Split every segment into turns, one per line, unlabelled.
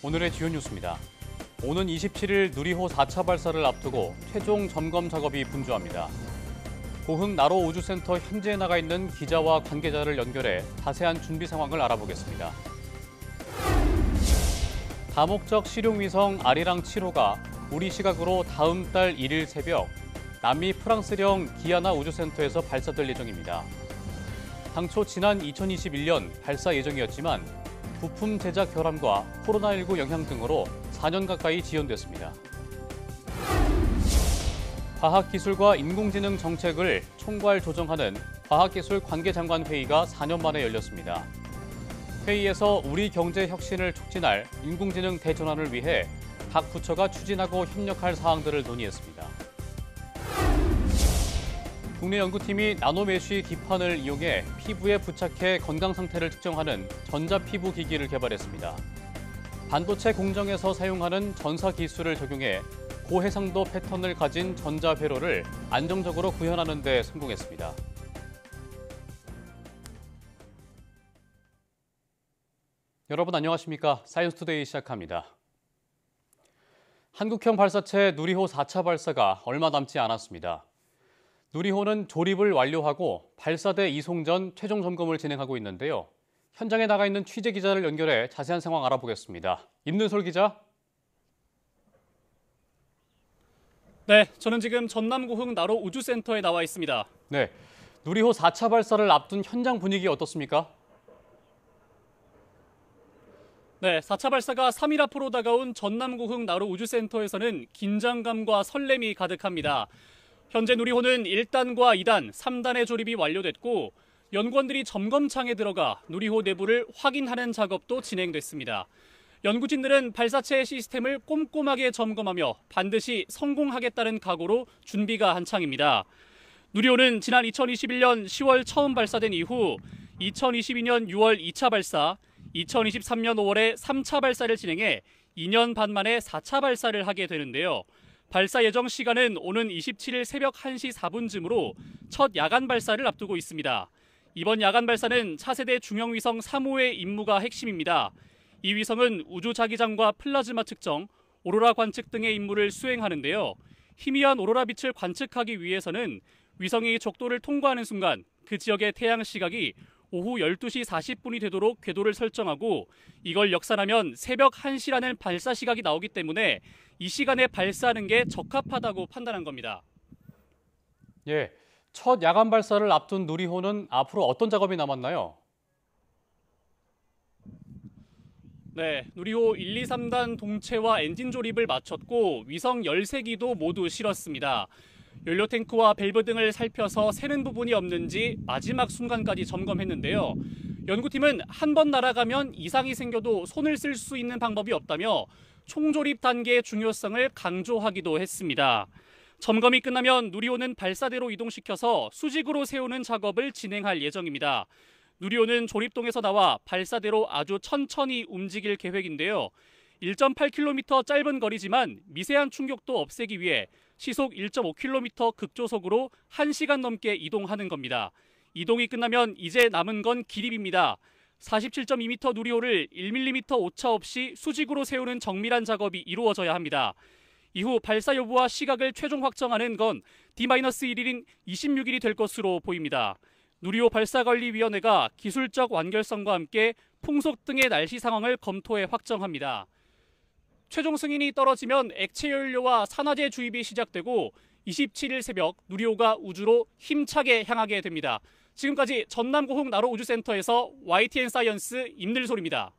오늘의 주요 뉴스입니다. 오는 27일 누리호 4차 발사를 앞두고 최종 점검 작업이 분주합니다. 고흥 나로 우주센터 현지에 나가 있는 기자와 관계자를 연결해 자세한 준비 상황을 알아보겠습니다. 다목적 실용위성 아리랑 7호가 우리 시각으로 다음 달 1일 새벽 남미 프랑스령 기아나 우주센터에서 발사될 예정입니다. 당초 지난 2021년 발사 예정이었지만 부품 제작 결함과 코로나19 영향 등으로 4년 가까이 지연됐습니다. 과학기술과 인공지능 정책을 총괄 조정하는 과학기술 관계장관 회의가 4년 만에 열렸습니다. 회의에서 우리 경제 혁신을 촉진할 인공지능 대전환을 위해 각 부처가 추진하고 협력할 사항들을 논의했습니다. 국내 연구팀이 나노메쉬 기판을 이용해 피부에 부착해 건강 상태를 측정하는 전자피부 기기를 개발했습니다. 반도체 공정에서 사용하는 전사 기술을 적용해 고해상도 패턴을 가진 전자회로를 안정적으로 구현하는 데 성공했습니다. 여러분 안녕하십니까? 사이언스투데이 시작합니다. 한국형 발사체 누리호 4차 발사가 얼마 남지 않았습니다. 누리호는 조립을 완료하고 발사대 이송 전 최종 점검을 진행하고 있는데요. 현장에 나가 있는 취재 기자를 연결해 자세한 상황 알아보겠습니다. 임는솔 기자.
네, 저는 지금 전남 고흥 나로 우주센터에 나와 있습니다.
네, 누리호 4차 발사를 앞둔 현장 분위기 어떻습니까?
네, 4차 발사가 3일 앞으로 다가온 전남 고흥 나로 우주센터에서는 긴장감과 설렘이 가득합니다. 현재 누리호는 1단과 2단, 3단의 조립이 완료됐고 연구원들이 점검창에 들어가 누리호 내부를 확인하는 작업도 진행됐습니다. 연구진들은 발사체의 시스템을 꼼꼼하게 점검하며 반드시 성공하겠다는 각오로 준비가 한창입니다. 누리호는 지난 2021년 10월 처음 발사된 이후 2022년 6월 2차 발사, 2023년 5월에 3차 발사를 진행해 2년 반 만에 4차 발사를 하게 되는데요. 발사 예정 시간은 오는 27일 새벽 1시 4분쯤으로 첫 야간 발사를 앞두고 있습니다. 이번 야간 발사는 차세대 중형위성 3호의 임무가 핵심입니다. 이 위성은 우주 자기장과 플라즈마 측정, 오로라 관측 등의 임무를 수행하는데요. 희미한 오로라 빛을 관측하기 위해서는 위성이 적도를 통과하는 순간 그 지역의 태양 시각이 오후 12시 40분이 되도록 궤도를 설정하고 이걸 역산하면 새벽 1시라는 발사 시각이 나오기 때문에 이 시간에 발사하는 게 적합하다고 판단한 겁니다.
예, 첫 야간 발사를 앞둔 누리호는 앞으로 어떤 작업이 남았나요?
네, 누리호 1, 2, 3단 동체와 엔진 조립을 마쳤고 위성 13기도 모두 실었습니다. 연료 탱크와 밸브 등을 살펴서 새는 부분이 없는지 마지막 순간까지 점검했는데요. 연구팀은 한 번 날아가면 이상이 생겨도 손을 쓸 수 있는 방법이 없다며 총조립 단계의 중요성을 강조하기도 했습니다. 점검이 끝나면 누리호는 발사대로 이동시켜서 수직으로 세우는 작업을 진행할 예정입니다. 누리호는 조립동에서 나와 발사대로 아주 천천히 움직일 계획인데요. 1.8km 짧은 거리지만 미세한 충격도 없애기 위해 시속 1.5km 극조속으로 1시간 넘게 이동하는 겁니다. 이동이 끝나면 이제 남은 건 기립입니다. 47.2m 누리호를 1mm 오차 없이 수직으로 세우는 정밀한 작업이 이루어져야 합니다. 이후 발사 여부와 시각을 최종 확정하는 건 D-1일인 26일이 될 것으로 보입니다. 누리호 발사관리위원회가 기술적 완결성과 함께 풍속 등의 날씨 상황을 검토해 확정합니다. 최종 승인이 떨어지면 액체 연료와 산화제 주입이 시작되고 27일 새벽 누리호가 우주로 힘차게 향하게 됩니다. 지금까지 전남 고흥 나로 우주센터에서 YTN 사이언스 임늘솔입니다.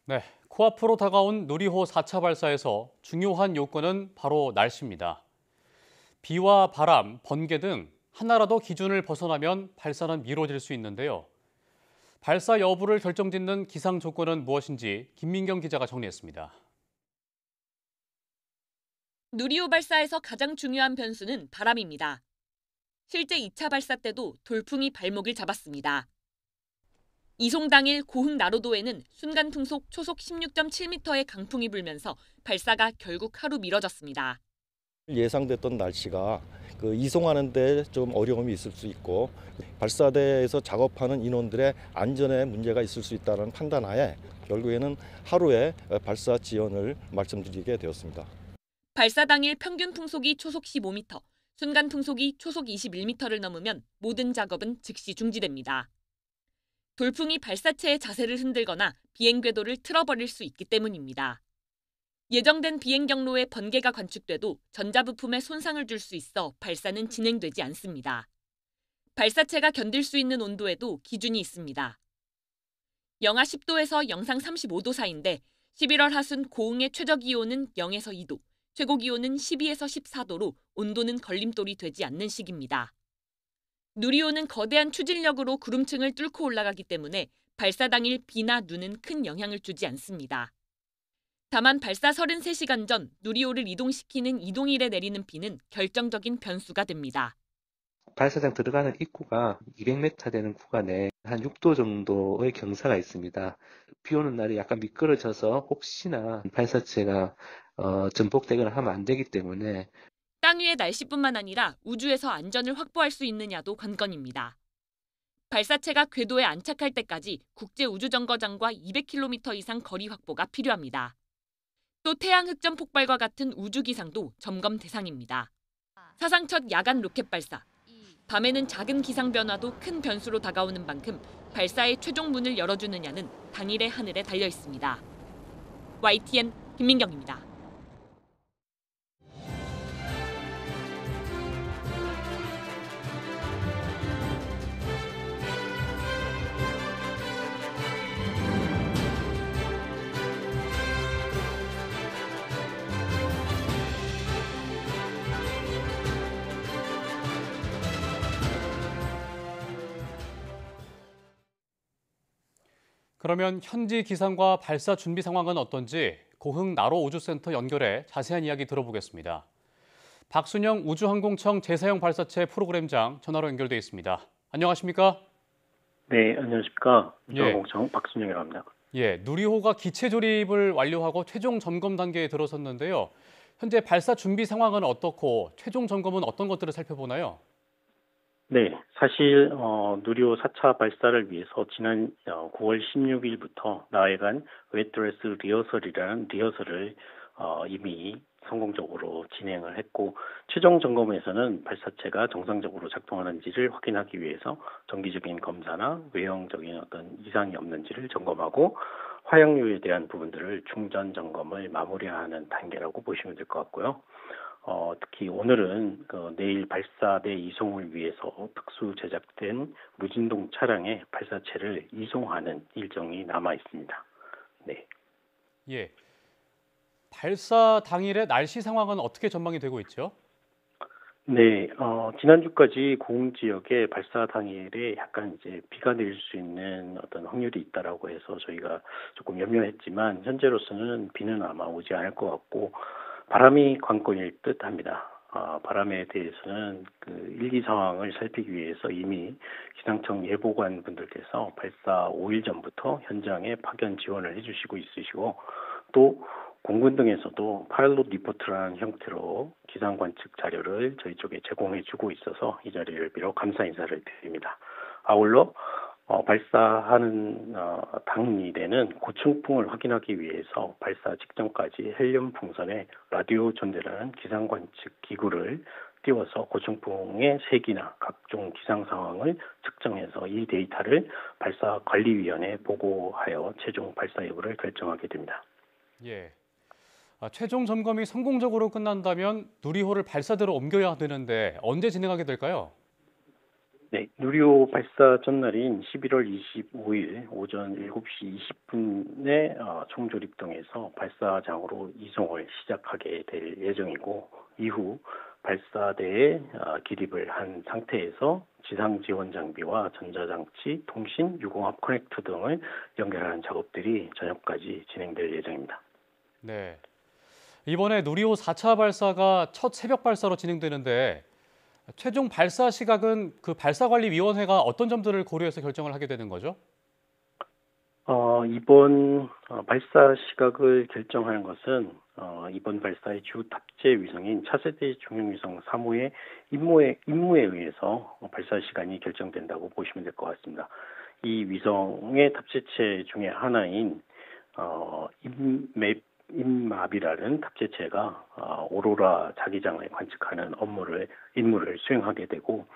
네, 코앞으로 다가온 누리호 4차 발사에서 중요한 요건은 바로 날씨입니다. 비와 바람, 번개 등 하나라도 기준을 벗어나면 발사는 미뤄질 수 있는데요. 발사 여부를 결정짓는 기상 조건은 무엇인지 김민경 기자가 정리했습니다.
누리호 발사에서 가장 중요한 변수는 바람입니다. 실제 2차 발사 때도 돌풍이 발목을 잡았습니다. 이송 당일 고흥 나로도에는 순간풍속 초속 16.7m의 강풍이 불면서 발사가 결국 하루 미뤄졌습니다.
예상됐던 날씨가 이송하는 데 좀 어려움이 있을 수 있고 발사대에서 작업하는 인원들의 안전에 문제가 있을 수 있다는 판단하에 결국에는 하루에 발사 지연을 말씀드리게 되었습니다.
발사 당일 평균 풍속이 초속 15m, 순간 풍속이 초속 21m를 넘으면 모든 작업은 즉시 중지됩니다. 돌풍이 발사체의 자세를 흔들거나 비행 궤도를 틀어버릴 수 있기 때문입니다. 예정된 비행 경로에 번개가 관측돼도 전자부품에 손상을 줄 수 있어 발사는 진행되지 않습니다. 발사체가 견딜 수 있는 온도에도 기준이 있습니다. 영하 10도에서 영상 35도 사이인데 11월 하순 고흥의 최저 기온은 0에서 2도, 최고 기온은 12에서 14도로 온도는 걸림돌이 되지 않는 시기입니다. 누리호는 거대한 추진력으로 구름층을 뚫고 올라가기 때문에 발사 당일 비나 눈은 큰 영향을 주지 않습니다. 다만 발사 33시간 전 누리호를 이동시키는 이동일에 내리는 비는 결정적인 변수가 됩니다.
발사장 들어가는 입구가 200m 되는 구간에 한 6도 정도의 경사가 있습니다. 비 오는 날이 약간 미끄러져서 혹시나 발사체가 전복되거나 하면 안 되기 때문에
땅 위의 날씨뿐만 아니라 우주에서 안전을 확보할 수 있느냐도 관건입니다. 발사체가 궤도에 안착할 때까지 국제우주정거장과 200km 이상 거리 확보가 필요합니다. 또 태양 흑점 폭발과 같은 우주 기상도 점검 대상입니다. 사상 첫 야간 로켓 발사. 밤에는 작은 기상 변화도 큰 변수로 다가오는 만큼 발사의 최종 문을 열어주느냐는 당일의 하늘에 달려 있습니다. YTN 김민경입니다.
그러면 현지 기상과 발사 준비 상황은 어떤지 고흥 나로 우주센터 연결해 자세한 이야기 들어보겠습니다. 박순영 우주항공청 재사용 발사체 프로그램장 전화로 연결돼 있습니다. 안녕하십니까?
네, 안녕하십니까.
예.
우주항공청 박순영이라고 합니다.
예, 누리호가 기체 조립을 완료하고 최종 점검 단계에 들어섰는데요. 현재 발사 준비 상황은 어떻고 최종 점검은 어떤 것들을 살펴보나요?
네, 사실 누리호 4차 발사를 위해서 지난 9월 16일부터 나흘간 웨트드레스 리허설이라는 리허설을 이미 성공적으로 진행을 했고 최종 점검에서는 발사체가 정상적으로 작동하는지를 확인하기 위해서 정기적인 검사나 외형적인 어떤 이상이 없는지를 점검하고 화약류에 대한 부분들을 중전 점검을 마무리하는 단계라고 보시면 될 것 같고요. 특히 오늘은 내일 발사대 이송을 위해서 특수 제작된 무진동 차량에 발사체를 이송하는 일정이 남아 있습니다. 네.
예. 발사 당일의 날씨 상황은 어떻게 전망이 되고 있죠?
네, 지난주까지 고흥 지역에 발사 당일에 약간 이제 비가 내릴 수 있는 어떤 확률이 있다라고 해서 저희가 조금 염려했지만 현재로서는 비는 아마 오지 않을 것 같고 바람이 관건일 듯합니다. 바람에 대해서는 1, 2 상황을 살피기 위해서 이미 기상청 예보관 분들께서 발사 5일 전부터 현장에 파견 지원을 해주시고 있으시고 또 공군 등에서도 파일럿 리포트라는 형태로 기상 관측 자료를 저희 쪽에 제공해주고 있어서 이 자리를 빌어 감사 인사를 드립니다. 아울러 발사하는 당일에는 고층풍을 확인하기 위해서 발사 직전까지 헬륨 풍선에 라디오 존대라는 기상 관측 기구를 띄워서 고층풍의 색이나 각종 기상 상황을 측정해서 이 데이터를 발사관리위원회에 보고하여 최종 발사 여부를 결정하게 됩니다.
예. 최종 점검이 성공적으로 끝난다면 누리호를 발사대로 옮겨야 되는데 언제 진행하게 될까요?
네, 누리호 발사 전날인 11월 25일 오전 7시 20분에 총조립동에서 발사장으로 이송을 시작하게 될 예정이고 이후 발사대에 기립을 한 상태에서 지상 지원 장비와 전자장치, 통신, 유공합 커넥터 등을 연결하는 작업들이 저녁까지 진행될 예정입니다.
네. 이번에 누리호 4차 발사가 첫 새벽 발사로 진행되는데 최종 발사 시각은 그 발사관리위원회가 어떤 점들을 고려해서 결정을 하게 되는 거죠?
이번 발사 시각을 결정하는 것은 이번 발사의 주 탑재 위성인 차세대 중형위성 3호의 임무에 의해서 발사 시간이 결정된다고 보시면 될 것 같습니다. 이 위성의 탑재체 중에 하나인 임마비라는 탑재체가 오로라 자기장을 관측하는 임무를 수행하게 되고,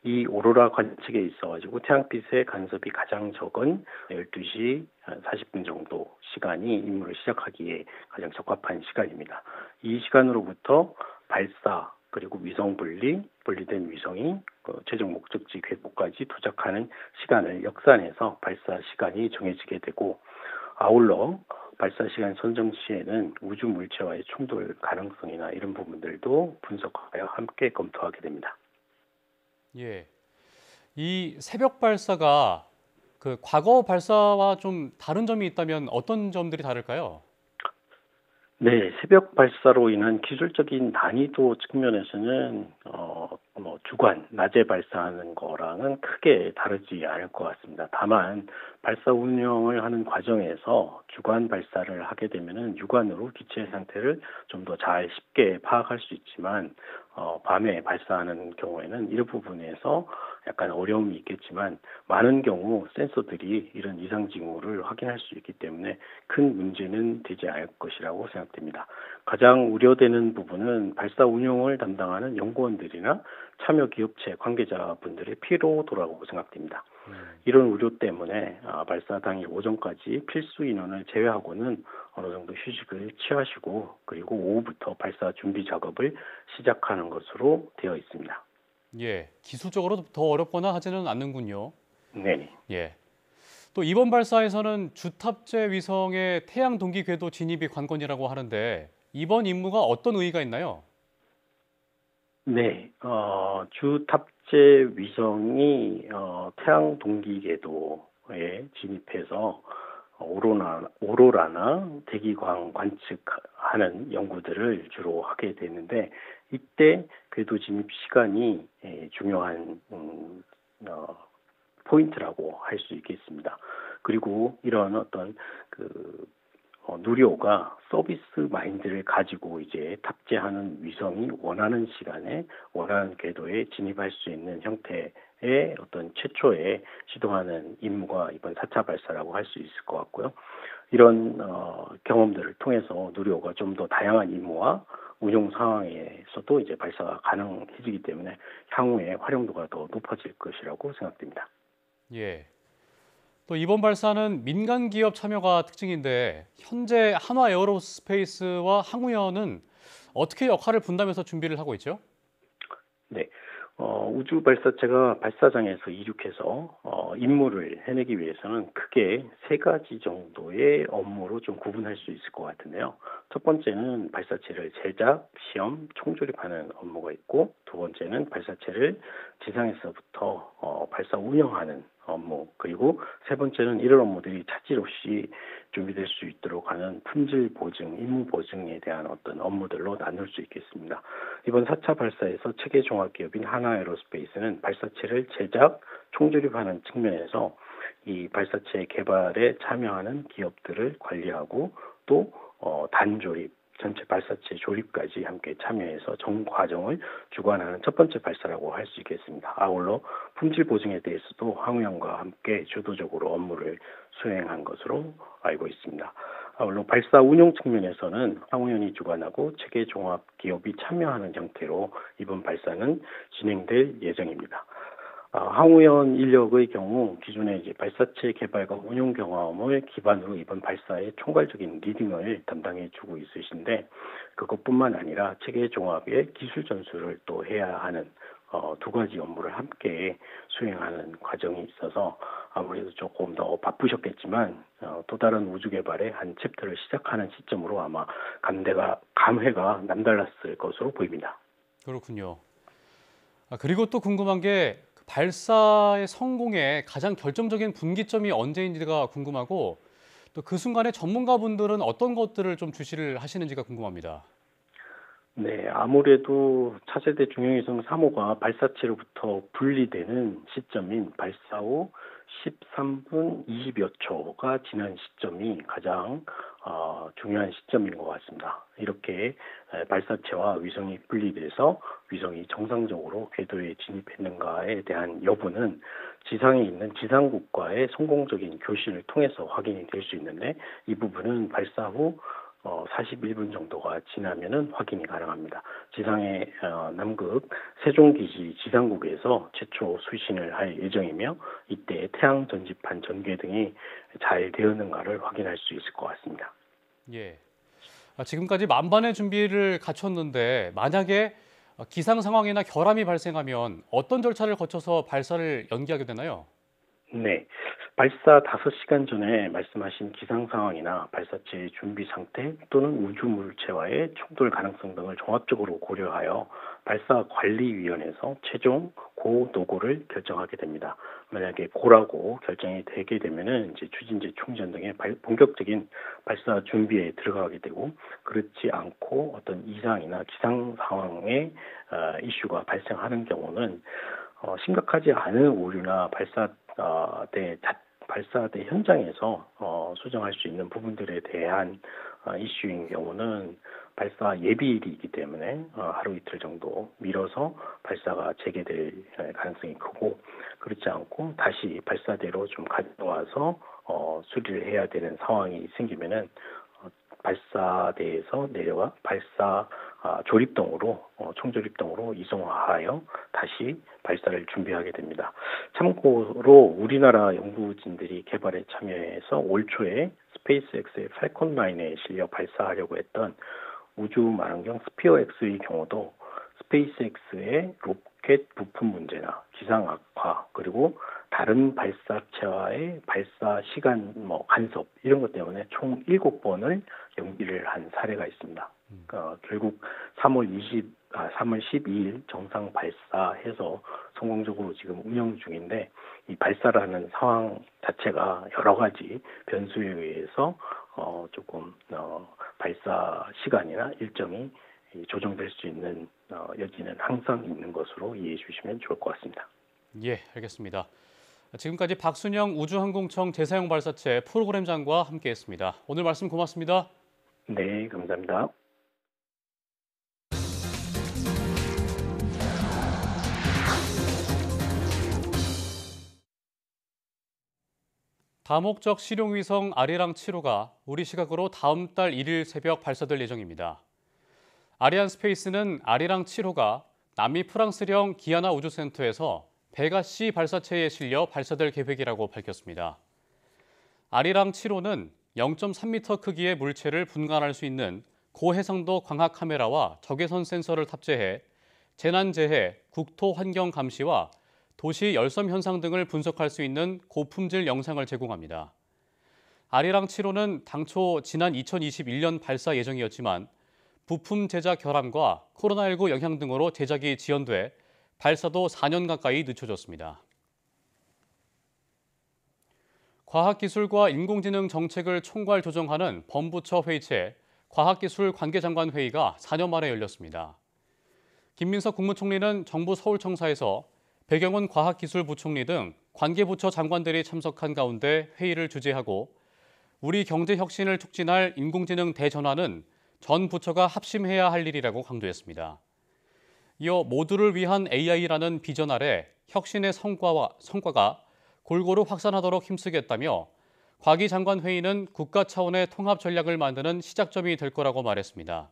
이 오로라 관측에 있어가지고 태양빛의 간섭이 가장 적은 12시 40분 정도 시간이 임무를 시작하기에 가장 적합한 시간입니다. 이 시간으로부터 발사, 그리고 위성 분리된 위성이 최종 목적지 궤도까지 도착하는 시간을 역산해서 발사 시간이 정해지게 되고, 아울러 발사 시간 선정 시에는 우주 물체와의 충돌 가능성이나 이런 부분들도 분석하여 함께 검토하게 됩니다.
예. 이 새벽 발사가 그 과거 발사와 좀 다른 점이 있다면 어떤 점들이 다를까요?
네, 새벽 발사로 인한 기술적인 난이도 측면에서는 주간, 낮에 발사하는 거랑은 크게 다르지 않을 것 같습니다. 다만 발사 운영을 하는 과정에서 주간 발사를 하게 되면은 유관으로 기체 상태를 좀 더 잘 쉽게 파악할 수 있지만, 밤에 발사하는 경우에는 이런 부분에서 약간 어려움이 있겠지만, 많은 경우 센서들이 이런 이상 징후를 확인할 수 있기 때문에 큰 문제는 되지 않을 것이라고 생각됩니다. 가장 우려되는 부분은 발사 운영을 담당하는 연구원들이나 참여 기업체 관계자분들의 피로도라고 생각됩니다. 이런 우려 때문에 발사 당일 오전까지 필수 인원을 제외하고는 어느 정도 휴식을 취하시고, 그리고 오후부터 발사 준비 작업을 시작하는 것으로 되어 있습니다.
예. 기술적으로 더 어렵거나 하지는 않는군요.
네.
예. 또 이번 발사에서는 주탑재 위성의 태양 동기 궤도 진입이 관건이라고 하는데 이번 임무가 어떤 의의가 있나요?
네, 주 탑재 위성이 태양 동기 궤도에 진입해서 오로라나 대기광 관측하는 연구들을 주로 하게 되는데, 이때 궤도 진입 시간이 중요한 포인트라고 할 수 있겠습니다. 그리고 이런 어떤 누리호가 서비스 마인드를 가지고 이제 탑재하는 위성이 원하는 시간에 원하는 궤도에 진입할 수 있는 형태의 어떤 최초의 시도하는 임무가 이번 4차 발사라고 할 수 있을 것 같고요. 이런 경험들을 통해서 누리호가 좀 더 다양한 임무와 운용 상황에서도 이제 발사가 가능해지기 때문에 향후에 활용도가 더 높아질 것이라고 생각됩니다.
예. 또 이번 발사는 민간 기업 참여가 특징인데 현재 한화 에어로스페이스와 항우연은 어떻게 역할을 분담해서 준비를 하고 있죠?
네. 우주 발사체가 발사장에서 이륙해서 임무를 해내기 위해서는 크게 세 가지 정도의 업무로 좀 구분할 수 있을 것 같은데요. 첫 번째는 발사체를 제작, 시험, 총조립하는 업무가 있고, 두 번째는 발사체를 지상에서부터 발사 운영하는 업무, 그리고 세 번째는 이런 업무들이 차질 없이 준비될 수 있도록 하는 품질 보증, 임무 보증에 대한 어떤 업무들로 나눌 수 있겠습니다. 이번 4차 발사에서 체계 종합 기업인 한화 에어로스페이스는 발사체를 제작, 총조립하는 측면에서 이 발사체 개발에 참여하는 기업들을 관리하고, 또 단조립, 전체 발사체 조립까지 함께 참여해서 전 과정을 주관하는 첫 번째 발사라고 할 수 있겠습니다. 아울러 품질 보증에 대해서도 항우연과 함께 주도적으로 업무를 수행한 것으로 알고 있습니다. 아울러 발사 운용 측면에서는 항우연이 주관하고 체계 종합 기업이 참여하는 형태로 이번 발사는 진행될 예정입니다. 항우연 인력의 경우 기존에 이제 발사체 개발과 운용 경험을 기반으로 이번 발사의 총괄적인 리딩을 담당해주고 있으신데, 그것뿐만 아니라 체계 종합의 기술 전수를 또 해야 하는 두 가지 업무를 함께 수행하는 과정이 있어서 아무래도 조금 더 바쁘셨겠지만, 또 다른 우주 개발의 한 챕터를 시작하는 시점으로 아마 감회가 남달랐을 것으로 보입니다.
그렇군요. 그리고 또 궁금한 게 발사의 성공에 가장 결정적인 분기점이 언제인지가 궁금하고, 또 그 순간에 전문가분들은 어떤 것들을 좀 주시를 하시는지가 궁금합니다.
네, 아무래도 차세대 중형위성 3호가 발사체로부터 분리되는 시점인 발사 후 13분 20여 초가 지난 시점이 가장 중요한 시점인 것 같습니다. 이렇게 발사체와 위성이 분리돼서 위성이 정상적으로 궤도에 진입했는가에 대한 여부는 지상에 있는 지상국과의 성공적인 교신을 통해서 확인이 될 수 있는데, 이 부분은 발사 후 41분 정도가 지나면은 확인이 가능합니다. 지상의 남극 세종기지 지상국에서 최초 수신을 할 예정이며, 이때 태양 전지판 전개 등이 잘 되었는가를 확인할 수 있을 것 같습니다.
예. 지금까지 만반의 준비를 갖췄는데 만약에 기상 상황이나 결함이 발생하면 어떤 절차를 거쳐서 발사를 연기하게 되나요?
네. 발사 5시간 전에 말씀하신 기상 상황이나 발사체의 준비 상태 또는 우주 물체와의 충돌 가능성 등을 종합적으로 고려하여 발사관리위원회에서 최종 고, 노고를 결정하게 됩니다. 만약에 고라고 결정이 되게 되면은 이제 추진제 충전 등의 본격적인 발사 준비에 들어가게 되고, 그렇지 않고 어떤 이상이나 기상 상황의 이슈가 발생하는 경우는 심각하지 않은 오류나 발사대 현장에서 수정할 수 있는 부분들에 대한 이슈인 경우는 발사 예비일이기 때문에 하루 이틀 정도 미뤄서 발사가 재개될 가능성이 크고, 그렇지 않고 다시 발사대로 좀 가져와서 수리를 해야 되는 상황이 생기면은 발사대에서 내려와 발사 조립동으로 총조립동으로 이송하여 다시 발사를 준비하게 됩니다. 참고로 우리나라 연구진들이 개발에 참여해서 올 초에 스페이스X의 팔콘 9에 실려 발사하려고 했던 우주 만원경 스피어X의 경우도 스페이스X의 로켓 부품 문제나 기상 악화, 그리고 다른 발사체와의 발사 시간 간섭 이런 것 때문에 총 7번을 연기를 한 사례가 있습니다. 결국 3월 12일 정상 발사해서 성공적으로 지금 운영 중인데, 이 발사라는 상황 자체가 여러 가지 변수에 의해서 조금 발사 시간이나 일정이 조정될 수 있는 여지는 항상 있는 것으로 이해해 주시면 좋을 것 같습니다.
예, 알겠습니다. 지금까지 박순영 우주항공청 재사용 발사체 프로그램장과 함께했습니다. 오늘 말씀 고맙습니다.
네, 감사합니다.
다목적 실용위성 아리랑 7호가 우리 시각으로 다음 달 1일 새벽 발사될 예정입니다. 아리안스페이스는 아리랑 7호가 남미 프랑스령 기아나 우주센터에서 베가C 발사체에 실려 발사될 계획이라고 밝혔습니다. 아리랑 7호는 0.3m 크기의 물체를 분간할 수 있는 고해상도 광학 카메라와 적외선 센서를 탑재해 재난재해, 국토 환경 감시와 도시 열섬 현상 등을 분석할 수 있는 고품질 영상을 제공합니다. 아리랑 7호는 당초 지난 2021년 발사 예정이었지만 부품 제작 결함과 코로나19 영향 등으로 제작이 지연돼 발사도 4년 가까이 늦춰졌습니다. 과학기술과 인공지능 정책을 총괄 조정하는 범부처 회의체 과학기술관계장관회의가 4년 만에 열렸습니다. 김민석 국무총리는 정부 서울청사에서 배경원 과학기술부총리 등 관계부처 장관들이 참석한 가운데 회의를 주재하고, 우리 경제 혁신을 촉진할 인공지능 대전환은 전 부처가 합심해야 할 일이라고 강조했습니다. 이어 모두를 위한 AI라는 비전 아래 혁신의 성과가 골고루 확산하도록 힘쓰겠다며, 과기장관회의는 국가 차원의 통합 전략을 만드는 시작점이 될 거라고 말했습니다.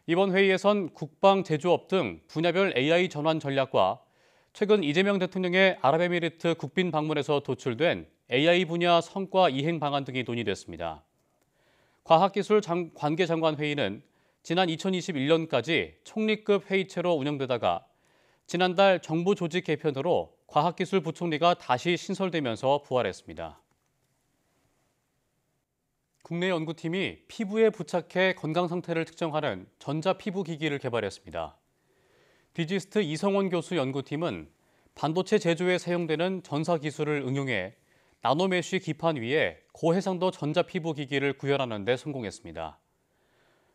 이번 회의에선 국방, 제조업 등 분야별 AI 전환 전략과 최근 이재명 대통령의 아랍에미리트 국빈 방문에서 도출된 AI 분야 성과 이행 방안 등이 논의됐습니다. 과학기술 관계장관회의는 지난 2021년까지 총리급 회의체로 운영되다가 지난달 정부 조직 개편으로 과학기술부총리가 다시 신설되면서 부활했습니다. 국내 연구팀이 피부에 부착해 건강 상태를 측정하는 전자피부기기를 개발했습니다. 디지스트 이성원 교수 연구팀은 반도체 제조에 사용되는 전사 기술을 응용해 나노메쉬 기판 위에 고해상도 전자피부기기를 구현하는 데 성공했습니다.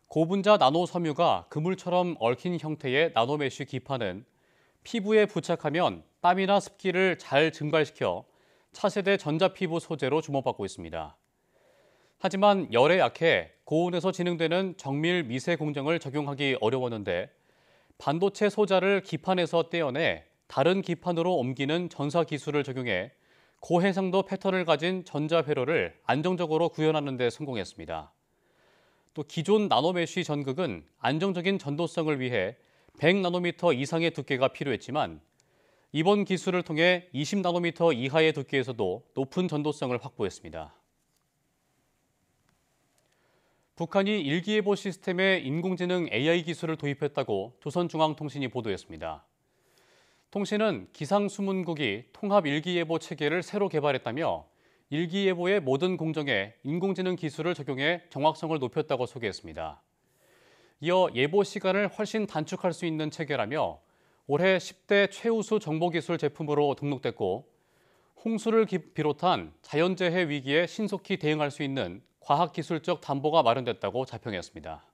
고분자 나노섬유가 그물처럼 얽힌 형태의 나노메쉬 기판은 피부에 부착하면 땀이나 습기를 잘 증발시켜 차세대 전자피부 소재로 주목받고 있습니다. 하지만 열에 약해 고온에서 진행되는 정밀 미세 공정을 적용하기 어려웠는데 반도체 소자를 기판에서 떼어내 다른 기판으로 옮기는 전사 기술을 적용해 고해상도 패턴을 가진 전자 회로를 안정적으로 구현하는 데 성공했습니다. 또 기존 나노메쉬 전극은 안정적인 전도성을 위해 100나노미터 이상의 두께가 필요했지만 이번 기술을 통해 20나노미터 이하의 두께에서도 높은 전도성을 확보했습니다. 북한이 일기예보 시스템에 인공지능 AI 기술을 도입했다고 조선중앙통신이 보도했습니다. 통신은 기상수문국이 통합일기예보 체계를 새로 개발했다며 일기예보의 모든 공정에 인공지능 기술을 적용해 정확성을 높였다고 소개했습니다. 이어 예보 시간을 훨씬 단축할 수 있는 체계라며 올해 10대 최우수 정보기술 제품으로 등록됐고 홍수를 비롯한 자연재해 위기에 신속히 대응할 수 있는 과학기술적 담보가 마련됐다고 자평했습니다.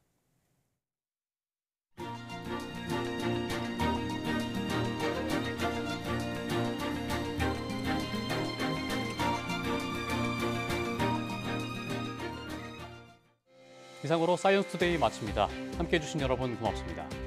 이상으로 사이언스 투데이 마칩니다. 함께해 주신 여러분 고맙습니다.